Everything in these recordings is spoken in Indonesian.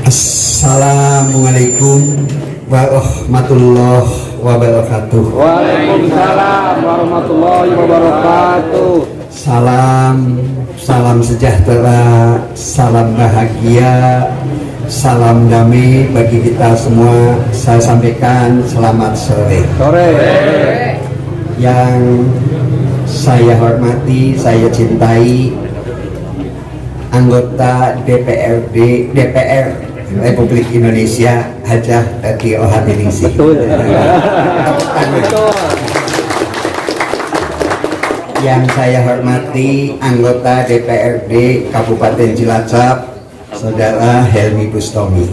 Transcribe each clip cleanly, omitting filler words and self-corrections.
Assalamualaikum warahmatullahi wabarakatuh. Waalaikumsalam warahmatullahi wabarakatuh. Salam sejahtera, salam bahagia, salam damai bagi kita semua. Saya sampaikan selamat sore. Yang saya hormati, saya cintai anggota DPR Republik Indonesia Hajah Teti Rohadiningsih. Yang saya hormati anggota DPRD Kabupaten Cilacap, Saudara Helmi Bustomi.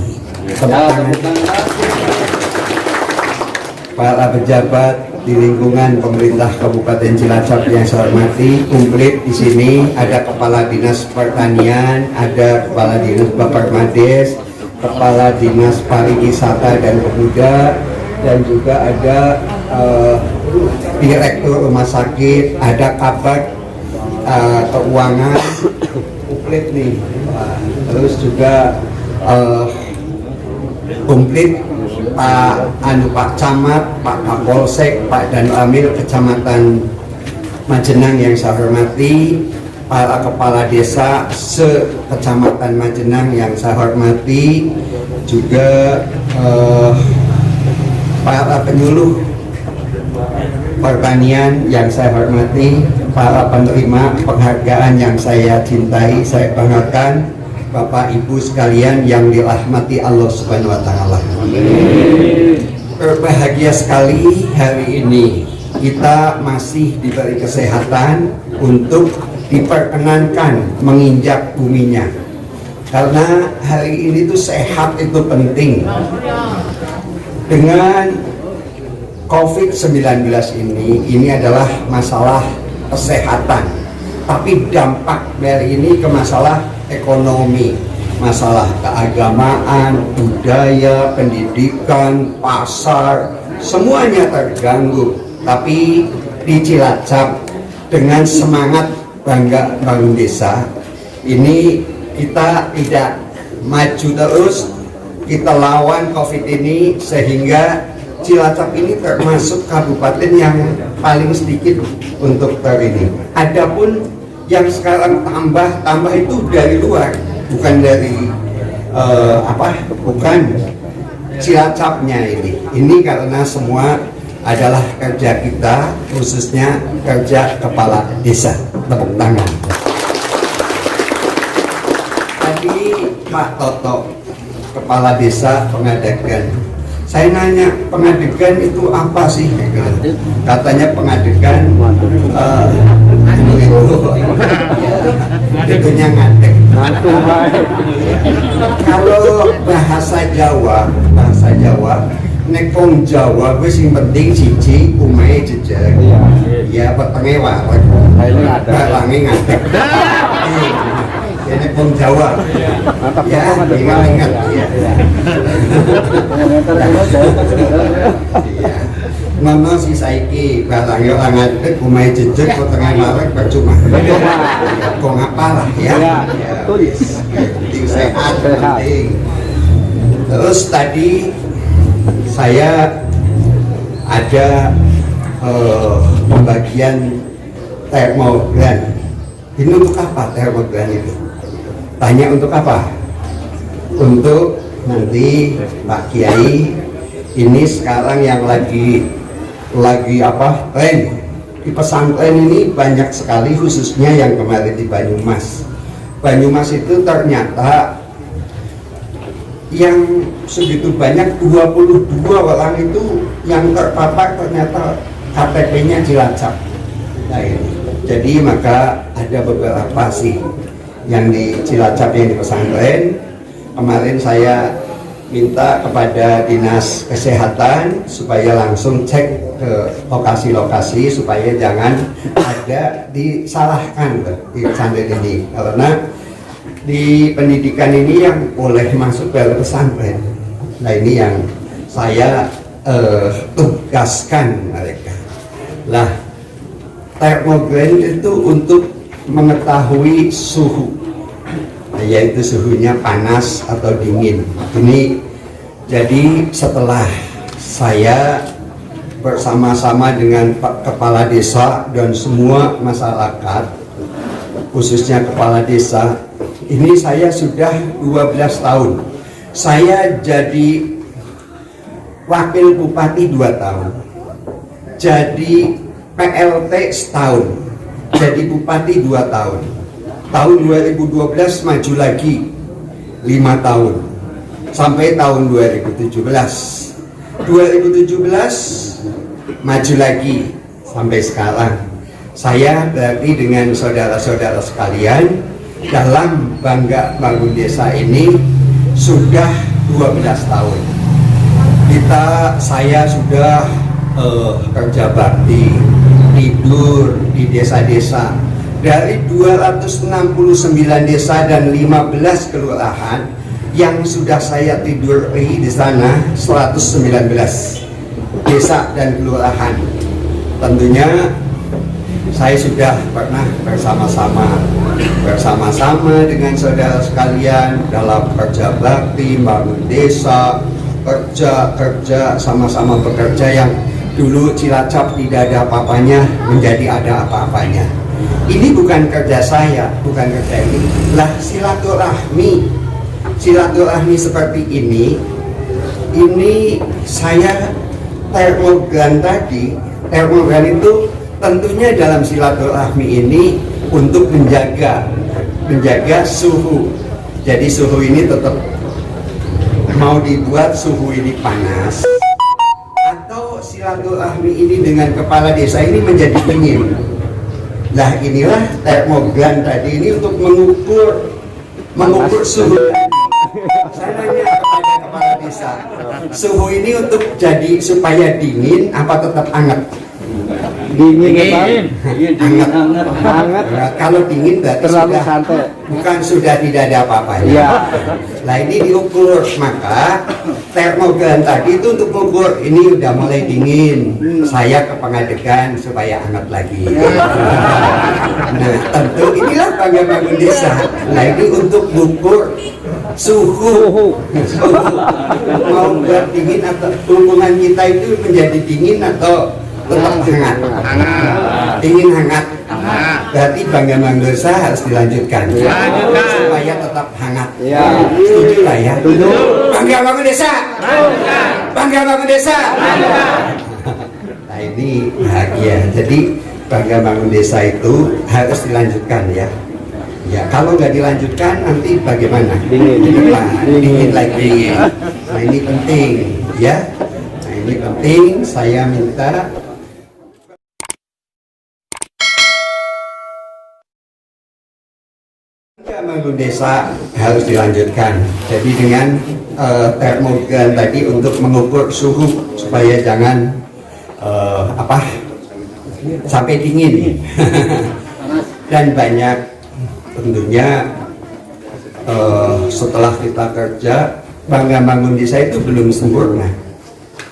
Para pejabat di lingkungan pemerintah Kabupaten Cilacap yang saya hormati, komplit di sini ada Kepala Dinas Pertanian, ada Kepala Dinas Baparmades, Kepala Dinas Pariwisata dan Pemuda, dan juga ada Direktur Rumah Sakit, ada Kabag Keuangan, komplit nih. Terus juga komplit Pak Camat, Pak Kapolsek, Pak Danramil Kecamatan Majenang yang saya hormati, para kepala desa se-Kecamatan Majenang yang saya hormati, juga para penyuluh pertanian yang saya hormati, para penerima penghargaan yang saya cintai, saya banggakan, Bapak Ibu sekalian yang dirahmati Allah Subhanahu wa Ta'ala. Berbahagia sekali hari ini kita masih diberi kesehatan untuk diperkenankan menginjak buminya, karena hari ini tuh sehat itu penting. Dengan COVID-19 ini adalah masalah kesehatan, tapi dampak dari ini ke masalah ekonomi, masalah keagamaan, budaya, pendidikan, pasar, semuanya terganggu. Tapi di Cilacap dengan semangat bangga bangun desa ini, kita tidak maju terus, kita lawan COVID ini, sehingga Cilacap ini termasuk kabupaten yang paling sedikit untuk ini. Adapun yang sekarang tambah itu dari luar, bukan dari bukan Cilacapnya ini. Ini karena semua adalah kerja kita, khususnya kerja kepala desa. Tepuk tangan. Tadi Pak Toto, kepala desa Pengadegan, saya nanya, pengadegan itu apa sih? Katanya pengadegan itunya ngadeg. Kalau bahasa Jawa nek wong Jawa wis sing penting siji umahe jejer. Ya petenge wareg. Balange ngadeg. Ini wong Jawa. Ya, ingat ya. Ngono si saiki balange ora ngadeg umahe jejer petenge wareg percuma. Kok ngapalah ya. Penting sehat, penting. Terus tadi saya ada pembagian termogan. Ini untuk apa termogan itu? Tanya untuk apa? Untuk nanti Pak Kiai, ini sekarang yang lagi tren di pesantren ini banyak sekali, khususnya yang kemarin di Banyumas. Banyumas itu ternyata yang segitu banyak 22 orang itu yang terpapar ternyata KTP-nya Cilacap. Nah ini, jadi maka ada beberapa sih yang di Cilacap yang di pesantren. Kemarin saya minta kepada Dinas Kesehatan supaya langsung cek ke lokasi-lokasi supaya jangan ada disalahkan di pesantren ini, karena di pendidikan ini yang boleh masuk ke pesantren. Nah ini yang saya tugaskan mereka. Lah, termogan itu untuk mengetahui suhu. Nah, yaitu suhunya panas atau dingin. Ini jadi setelah saya bersama-sama dengan Pak Kepala Desa dan semua masyarakat, khususnya Kepala Desa, ini saya sudah 12 tahun. Saya jadi Wakil Bupati 2 tahun, jadi PLT setahun, jadi Bupati 2 tahun. Tahun 2012 maju lagi 5 tahun, sampai tahun 2017 maju lagi sampai sekarang. Saya berarti dengan saudara-saudara sekalian dalam Bangga Bangun Desa ini sudah 12 tahun. Saya sudah kerja bakti, tidur di desa-desa dari 269 desa dan 15 kelurahan. Yang sudah saya tiduri di sana 119 desa dan kelurahan. Tentunya saya sudah pernah bersama-sama dengan saudara sekalian dalam kerja bakti, bangun desa, kerja sama-sama bekerja yang dulu Cilacap tidak ada apa-apanya menjadi ada apa-apanya. Ini bukan kerja saya, bukan kerja ini, lah silaturahmi seperti ini saya termogan itu tentunya dalam silaturahmi ini untuk menjaga suhu. Jadi suhu ini tetap mau dibuat suhu ini panas, atau silaturahmi ini dengan kepala desa ini menjadi dingin. Nah, inilah termogan tadi ini untuk mengukur suhu. Saya nanya kepada kepala desa, suhu ini untuk jadi supaya dingin apa tetap hangat? Dingin. Hangat. Nah, kalau dingin berarti terlalu santai. Sudah tidak ada apa-apanya. Ya. Nah, ini diukur, maka termogan tadi itu untuk mengukur ini udah mulai dingin. Saya ke pengadegan supaya hangat lagi. Nah, tentu inilah Bangga Bangun Desa. Nah, ini untuk mengukur suhu. Mau buat dingin atau hubungan kita itu menjadi dingin atau tetap hangat. Dingin hangat. Berarti Bangga Bangun Desa harus dilanjutkan supaya tetap hangat. Setuju lah ya? Bangga Bangun Desa. Bangga Bangun Desa. Nah, ini bahagia. Jadi Bangga Bangun Desa itu harus dilanjutkan ya. Ya, kalau nggak dilanjutkan nanti bagaimana? Dingin lagi. Nah, ini penting ya. Nah, ini penting. Saya minta Bangga Bangun Desa harus dilanjutkan. Jadi dengan termogan tadi untuk mengukur suhu supaya jangan sampai dingin. Dan banyak tentunya setelah kita kerja, Bangga Bangun Desa itu belum sempurna.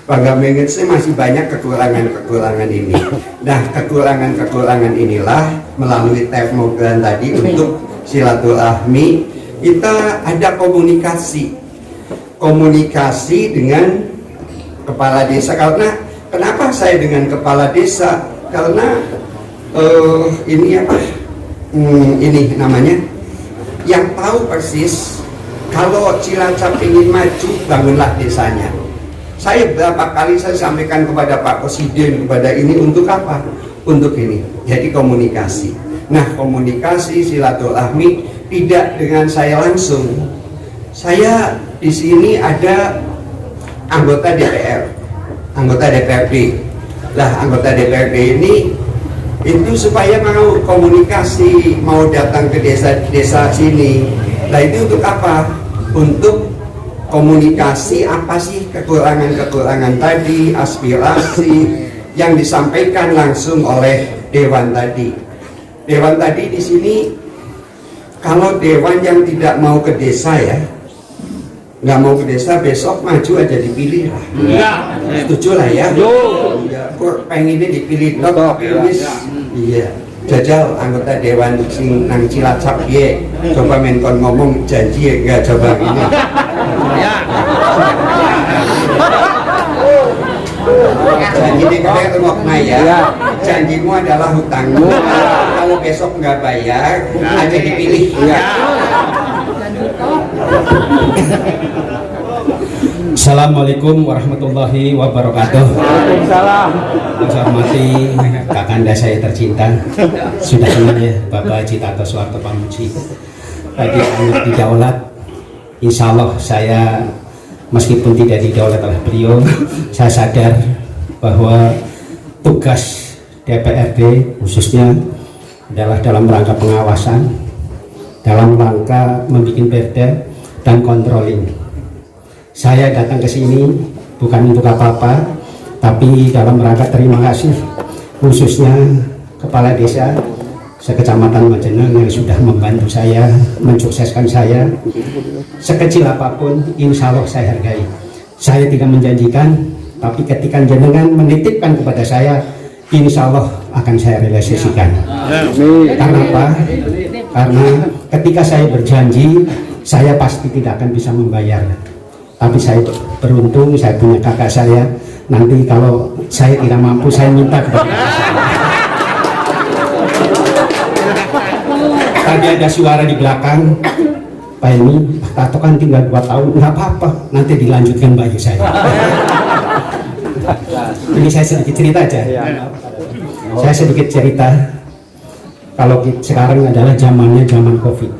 Bangga Bangun Desa masih banyak kekurangan ini. Nah, kekurangan inilah melalui termogan tadi untuk silaturahmi kita ada komunikasi dengan kepala desa. Karena kenapa saya dengan kepala desa? Karena ini namanya yang tahu persis kalau Cilacap ingin maju, bangunlah desanya. Saya berapa kali saya sampaikan kepada Pak Presiden, kepada ini untuk apa? Untuk ini. Jadi komunikasi. Nah, komunikasi silaturahmi tidak dengan saya langsung. Saya di sini ada anggota DPR, anggota DPRD. Lah, anggota DPRD ini itu supaya mau komunikasi, mau datang ke desa-desa sini. Nah, itu untuk apa? Untuk komunikasi apa sih kekurangan tadi, aspirasi yang disampaikan langsung oleh Dewan tadi. Dewan tadi di sini, kalau Dewan yang tidak mau ke desa ya, nggak mau ke desa, besok maju aja dipilih lah. Setuju lah ya? Ya, kok pengennya dipilih top, iya. jajal anggota dewan sing nang Cilacap piye, coba menkon ngomong janji ya enggak, coba gini. Janji di kedai tengok ya, janjimu adalah hutangmu, kalau besok nggak bayar aja dipilih. Assalamualaikum warahmatullahi wabarakatuh. Waalaikumsalam. Saya hormati kakanda saya tercinta, sudah kenal ya, Bapak Citato Soeharto Pamuji. Bagi anak didaulat, insya Allah saya meskipun tidak didaulat oleh beliau, saya sadar bahwa tugas DPRD khususnya adalah dalam rangka pengawasan, dalam rangka membuat perda dan controlling. Saya datang ke sini bukan untuk apa-apa, tapi dalam rangka terima kasih khususnya Kepala Desa Sekecamatan Majenang yang sudah membantu saya, mensukseskan saya. Sekecil apapun, insya Allah saya hargai. Saya tidak menjanjikan, tapi ketika jenengan menitipkan kepada saya, insya Allah akan saya realisasikan. Karena apa? Karena ketika saya berjanji, saya pasti tidak akan bisa membayar. Tapi saya beruntung, saya punya kakak saya. Nanti kalau saya tidak mampu, saya minta kepada kakak saya. Tadi ada suara di belakang, Pak Helmi, Tato kan tinggal 2 tahun, nggak apa-apa, nanti dilanjutkan bagi saya. Ini saya sedikit cerita aja. Saya sedikit cerita. Kalau sekarang adalah zamannya zaman COVID.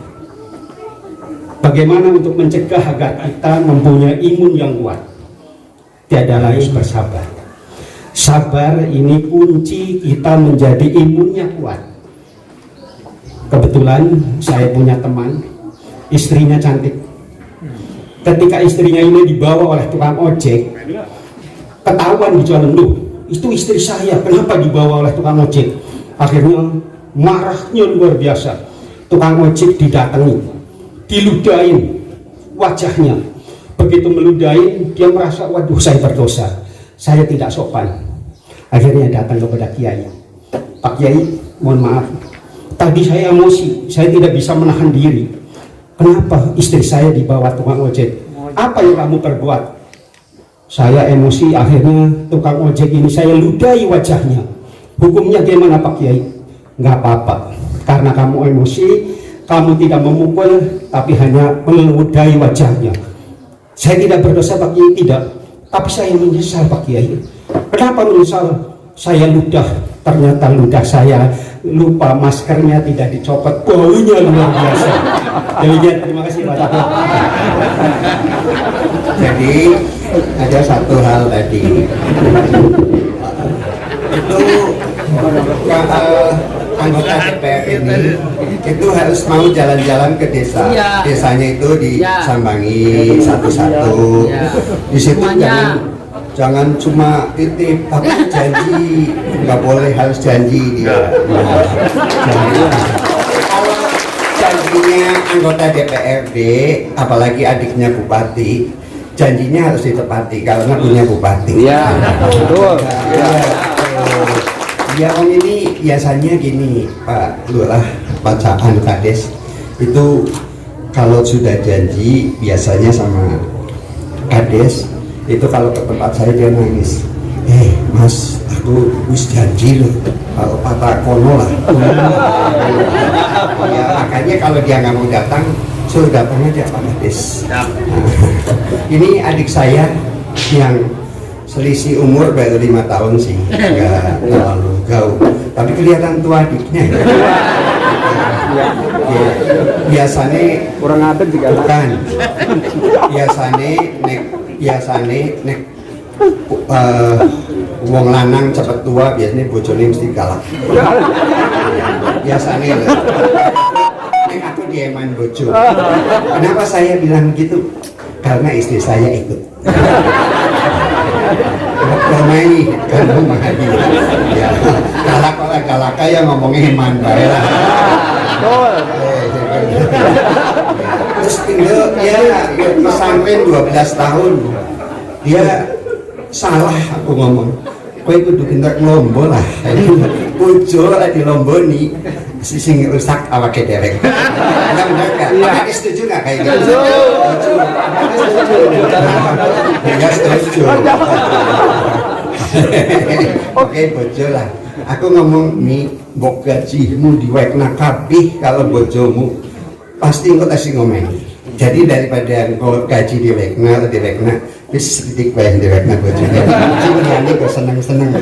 Bagaimana untuk mencegah agar kita mempunyai imun yang kuat? Tiada lain bersabar. Sabar ini kunci kita menjadi imunnya kuat. Kebetulan saya punya teman, istrinya cantik. Ketika istrinya ini dibawa oleh tukang ojek, ketahuan di jalan, loh, itu istri saya, kenapa dibawa oleh tukang ojek? Akhirnya marahnya luar biasa. Tukang ojek didatangi, diludahin wajahnya. Begitu meludahin, dia merasa, waduh saya berdosa, saya tidak sopan. Akhirnya datang kepada Kiai, Pak Kiai, mohon maaf, tadi saya emosi, saya tidak bisa menahan diri. Kenapa istri saya dibawa tukang ojek? Apa yang kamu perbuat? Saya emosi, akhirnya tukang ojek ini saya ludahi wajahnya. Hukumnya gimana Pak Kiai? Nggak apa-apa, karena kamu emosi, kamu tidak memukul, tapi hanya meludahi wajahnya. Saya tidak berdosa Pak Kiai, tidak. Tapi saya menyesal Pak Kiai. Kenapa menyesal? Saya ludah, ternyata ludah saya lupa maskernya tidak dicopot, baunya luar biasa. Demikian, terima kasih Pak Tato. Jadi ada satu hal tadi, itu anggota DPR ini itu harus mau jalan-jalan ke desa. Desanya itu disambangi satu-satu. Di situ jangan cuma titip, tapi janji, nggak boleh, harus janji dia. Kalau janjinya anggota DPRD, apalagi adiknya bupati, janjinya harus ditepati karena punya bupati. Iya, betul. Ya om, ini biasanya gini Pak Lurah, bacaan Kades itu kalau sudah janji biasanya sama Kades itu kalau ke tempat saya dia nangis, Mas, aku wis janji loh, kalau patah kono lah. Ya makanya kalau dia nggak mau datang, suruh datang aja Pak Kades. Ini adik saya yang selisih umur baru 5 tahun sih, nggak terlalu jauh, tapi kelihatan tua adiknya. Biasanya Kurang adet juga. bukan, biasanya nek wong lanang cepet tua, biasanya bojone mesti galak. Biasanya loh. Nek aku dieman bojo. Kenapa saya bilang gitu? Karena istri saya ikut. Ramai kan mahadi. Ya, galak kayak ngomongnya iman bae lah. Terus tinggal dia pesantren 12 tahun. Dia salah aku ngomong. Kowe kudu pinter ngombo lah. bojo lah di Lomboni sing rusak awake dewek. Benar kan? Iya. Setuju nggak kayak gitu? Ya setuju. Oke bojo lah. Aku ngomong nih, mbok gajimu diwekna kabeh kalau bojomu pasti engko tasih ngomeni. Jadi daripada engko gaji diwekna, wis sithik wae diwekna bojone. Sing liyane kok seneng-seneng.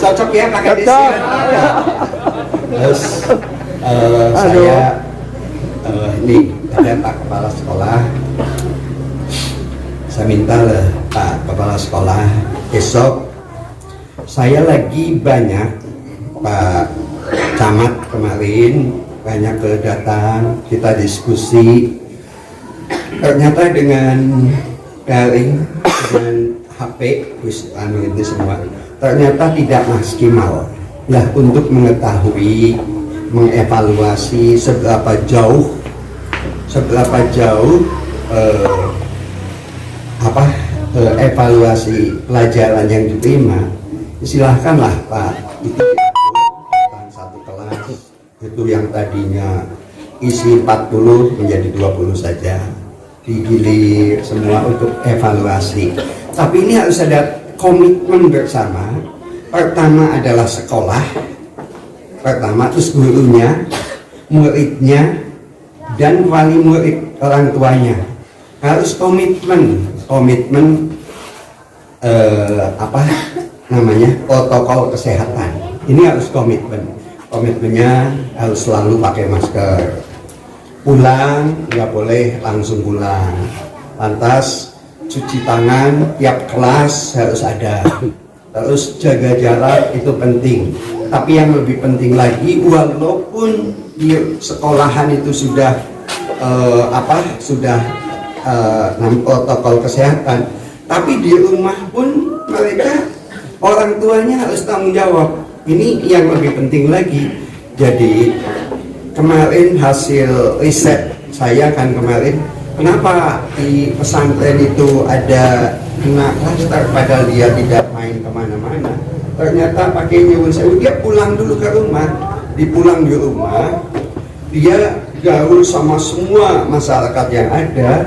Cocok ya pakai desi. Terus saya ini ada Pak Kepala Sekolah. Saya minta lah Pak Kepala Sekolah, besok saya lagi banyak Pak Camat kemarin banyak kedatang, kita diskusi. Ternyata dengan daring, dengan HP, ini semua ternyata tidak maksimal ya untuk mengetahui, mengevaluasi seberapa jauh evaluasi pelajaran yang diterima. Silahkanlah Pak, itu diatur satu kelas itu yang tadinya isi 40 menjadi 20 saja, digilir semua untuk evaluasi. Tapi ini harus ada komitmen bersama. Pertama adalah sekolah, terus gurunya, muridnya, dan wali murid, orang tuanya harus komitmen protokol kesehatan. Ini harus komitmennya harus selalu pakai masker, pulang nggak boleh langsung pulang, lantas cuci tangan tiap kelas harus ada, terus jaga jarak itu penting. Tapi yang lebih penting lagi, walaupun di sekolahan itu sudah protokol kesehatan, tapi di rumah pun mereka orang tuanya harus tanggung jawab. Ini yang lebih penting lagi. Jadi kemarin hasil riset saya kan kemarin, kenapa di pesantren itu ada kena klaster padahal dia tidak main kemana-mana. Ternyata pakai nyuwun sewu, dia pulang dulu ke rumah. Dipulang di rumah, dia gaul sama semua masyarakat yang ada.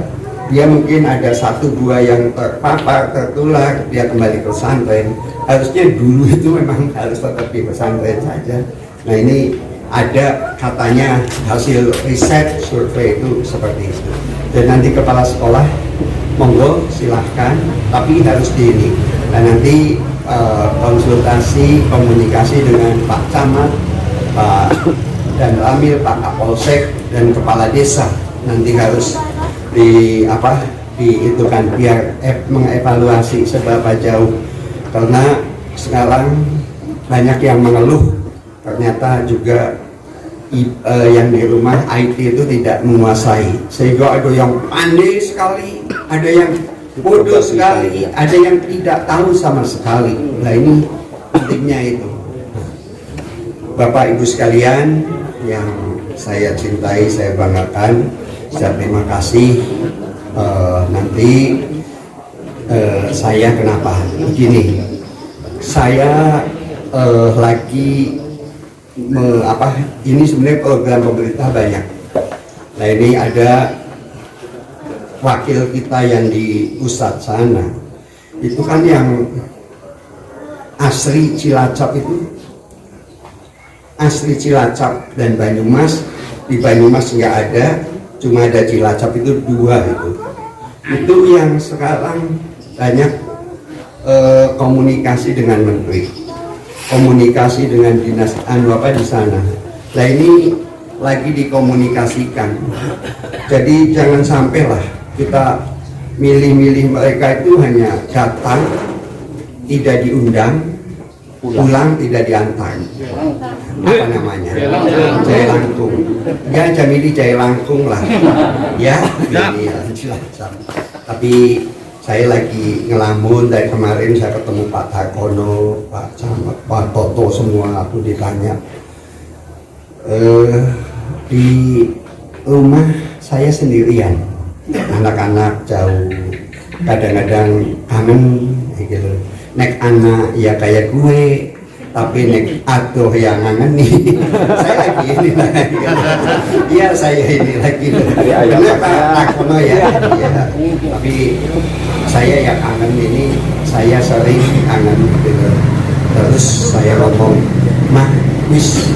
Dia mungkin ada 1-2 yang terpapar, tertular, dia kembali ke pesantren. Harusnya dulu itu memang harus tetap di pesantren saja. Nah ini ada katanya hasil riset survei itu seperti itu. Dan nanti kepala sekolah monggo silahkan, tapi harus di ini. Dan nanti konsultasi, komunikasi dengan Pak Camat, Pak dan Ramil, Pak Kapolsek dan Kepala Desa. Nanti harus diitukan biar mengevaluasi seberapa jauh, karena sekarang banyak yang mengeluh ternyata juga yang di rumah IT itu tidak menguasai, sehingga ada yang pandai sekali, ada yang bodoh sekali, ada yang tidak tahu sama sekali. Nah ini pentingnya itu. Bapak Ibu sekalian yang saya cintai, saya banggakan, saya terima kasih. Nanti saya kenapa begini, saya lagi ini sebenarnya program pemerintah banyak. Nah ini ada wakil kita yang di pusat sana, itu kan yang asli Cilacap dan Banyumas. Di Banyumas nggak ada, cuma ada Cilacap itu 2 itu yang sekarang banyak komunikasi dengan menteri, komunikasi dengan dinas di sana. Nah ini lagi dikomunikasikan, jadi jangan sampailah kita milih-milih mereka itu hanya datang tidak diundang, pulang tidak diantar. Apa namanya? Jaya Langkung. Ya Jamili Jaya Langkung lah. Ya, ini Cilacap. Tapi saya lagi ngelamun dari kemarin, saya ketemu Pak Takono, Pak Camat, Pak Toto semua, aku ditanya. Di rumah saya sendirian. anak-anak jauh, kadang-kadang kangen gitu. Nek anak ya kayak gue, tapi nek aduh yang ngangen nih. Saya lagi ini lagi. Iya saya ini lagi. Kenapa takono ya? Iya. Tapi saya yang kangen ini, saya sering kangen gitu. Terus saya ngomong, mah wis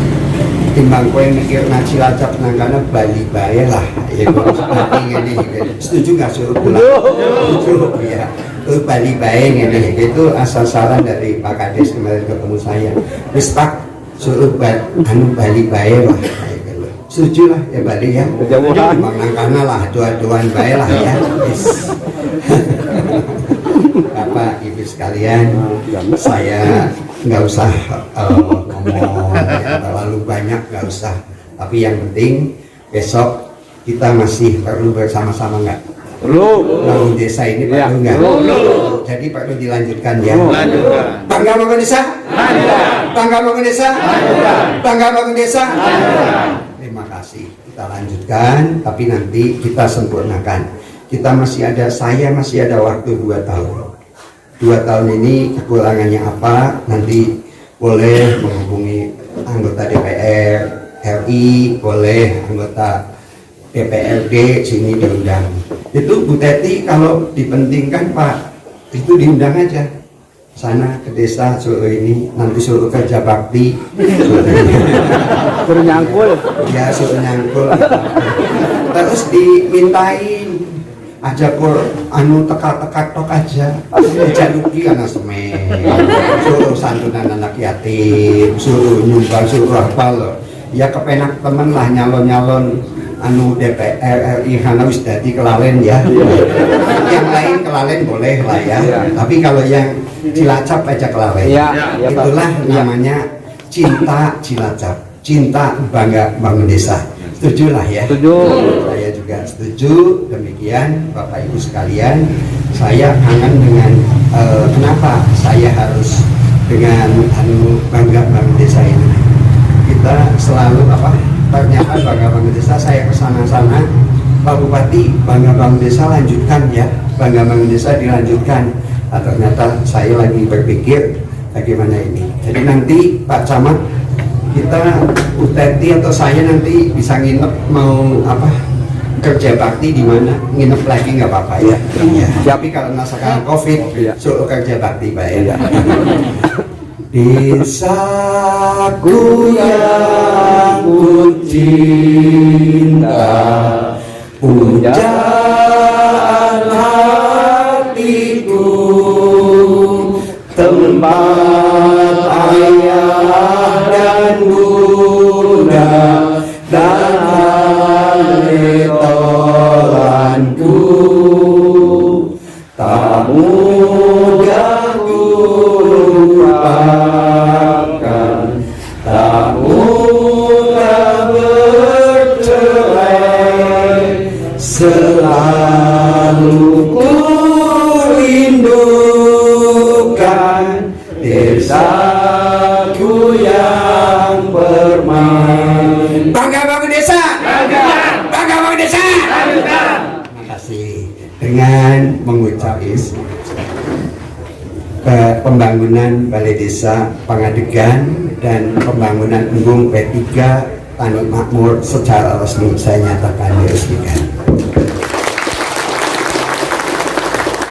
timbang kowe mikir ngaji Cilacap nangkana Bali bae lah ya ini setuju nggak suruh pulang setuju ya Bali bae ngene itu asal saran dari Pak Kades kemarin ketemu saya wis Pak suruh Bali bae lah setuju lah ya Bali ya timbang nangkana lah doa-doaan bae lah ya Bapak Ibu sekalian, saya nggak usah ngomong ya, terlalu banyak, nggak usah. Tapi yang penting besok kita masih perlu bersama-sama nggak? Perlu. Bangun desa ini perlu nggak? Perlu. Jadi perlu dilanjutkan ya. Bangga bangun desa? Bangga bangun desa? Bangga bangun desa? Terima kasih. Kita lanjutkan, tapi nanti kita sempurnakan. Kita saya masih ada waktu 2 tahun. 2 tahun ini kekurangannya apa? Nanti boleh menghubungi anggota DPR RI, boleh anggota DPRD sini diundang. Itu Bu Teti kalau dipentingkan Pak, itu diundang aja. Sana ke desa suruh ini, nanti suruh kerja bakti. Suruh nyangkul. Ya suruh nyangkul. Terus dimintain aja pur anu teka-teka tok aja dijaluki anak semen suruh santunan anak yatim suruh nyumbang suruh hafal ya kepenak temen lah nyalon-nyalon anu DPR RI karena wis dadi kelalen ya yang lain kelalen boleh lah ya tapi kalau yang Cilacap aja kelalen itulah namanya cinta Cilacap cinta bangga bangun desa. Setuju lah ya. Setuju. Saya juga setuju. Demikian Bapak Ibu sekalian, saya kangen dengan kenapa saya harus dengan bangga bangun desa ini. Kita selalu ternyata bangga bangun desa, saya kesana-sana, Pak Bupati bangga bangun desa lanjutkan ya, bangga bangun desa dilanjutkan. Nah, ternyata saya lagi berpikir bagaimana ini. Jadi nanti Pak Camat kita Uteti atau saya nanti bisa nginep mau kerja bakti di mana nginep lagi nggak apa-apa ya. Tapi kalau sekarang COVID suruh kerja bakti baik. Desaku yang ku cinta, pujaan hatiku, tempat ayah dan bunda dan letolanku, tak mudah ku lupakan, tak mudah bercerai, selalu ku rindukan desaku yang bermain. Bangga bangun desa. Bangga bangun desa. Terima kasih. Dengan mengucap pembangunan Balai Desa Pangadegan dan pembangunan Embung P3 Tani Makmur secara resmi saya nyatakan diresmikan.